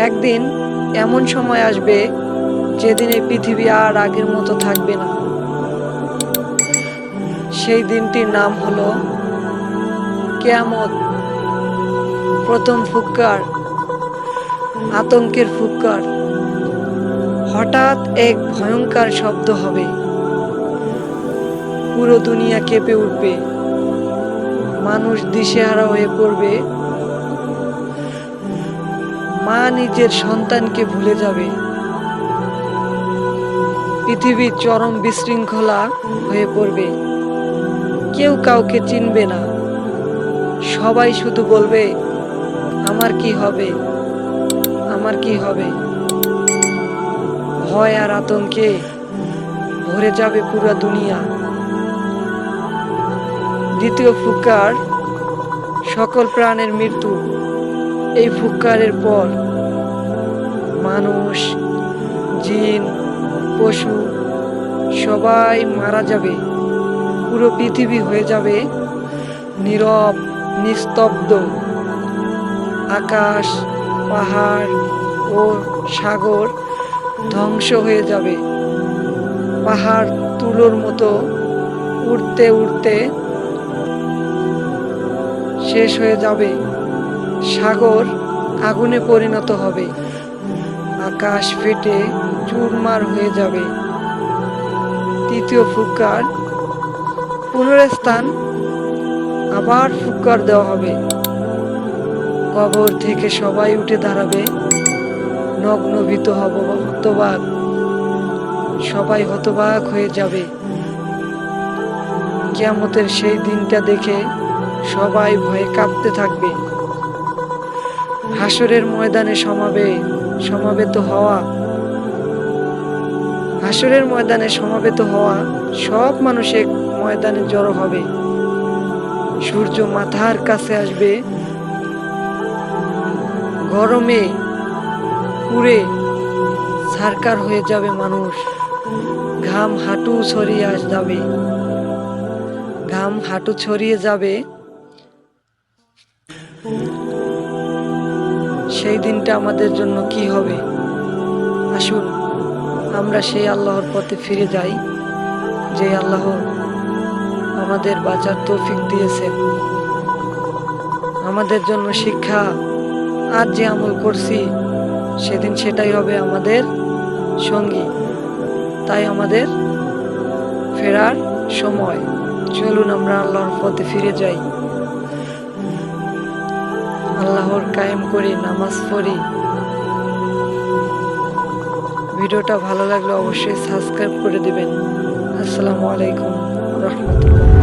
একদিন এমন সময় আসবে যেদিন এই পৃথিবী আর আগের মতো থাকবে না। সেই দিনটির নাম হলো কিয়ামত। প্রথম ফুৎকার, আতঙ্কের ফুৎকার। হঠাৎ এক ভয়ঙ্কর শব্দ হবে, পুরো দুনিয়া কেঁপে উঠবে, মানুষ দিশেহারা হয়ে পড়বে, মা নিজের সন্তানকে ভুলে যাবে, পৃথিবী চরম বিশৃঙ্খলা হয়ে পড়বে, কেউ কাউকে চিনবে না, সবাই শুধু বলবে আমার কি হবে, আমার কি হবে। ভয় আর আতঙ্কে ভরে যাবে পুরো দুনিয়া। দ্বিতীয় ফুৎকার, সকল প্রাণের মৃত্যু। এই ফুৎকারের পর মানুষ, জিন, পশু সবাই মারা যাবে। পুরো পৃথিবী হয়ে যাবে নীরব, নিস্তব্ধ। আকাশ, পাহাড় ও সাগর ধ্বংস হয়ে যাবে। পাহাড় তুলোর মতো উড়তে উড়তে শেষ হয়ে যাবে। সাগর আগুনে পরিণত হবে। আকাশ ফেটে চুরমার হয়ে যাবে। তৃতীয় ফুৎকার, পুনরুত্থান। আবার ফুৎকার দেওয়া হবে। কবর থেকে সবাই উঠে দাঁড়াবে, নগ্ন ভীত হতবাক। সবাই হতবাক হয়ে যাবে। কিয়ামতের সেই দিনটা দেখে সবাই ভয়ে কাঁপতে থাকবে। হাসরের ময়দানে সমবেত হওয়া, হাসরের ময়দানে সমবেত হওয়া সব মানুষ এক ময়দানে জড়ো হবে। সূর্য মাথার কাছে আসবে, গরমে পুড়ে ছারখার হয়ে যাবে মানুষ। ঘাম হাঁটু ছড়িয়ে যাবে। সেই দিনটা আমাদের জন্য কি হবে? আসুন আমরা সেই আল্লাহর পথে ফিরে যাই, যে আল্লাহ আমাদের বাঁচার তৌফিক দিয়েছেন। আমাদের জন্য শিক্ষা, আজ যে আমল করছি সেদিন সেটাই হবে আমাদের সঙ্গী। তাই আমাদের ফেরার সময়। চলুন আমরা আল্লাহর পথে ফিরে যাই, আল্লাহর কায়েম করি, নামাজ পড়ি। ভিডিওটা ভালো লাগলে অবশ্যই সাবস্ক্রাইব করে দিবেন। আসসালামু আলাইকুম রহমতুল্লাহ।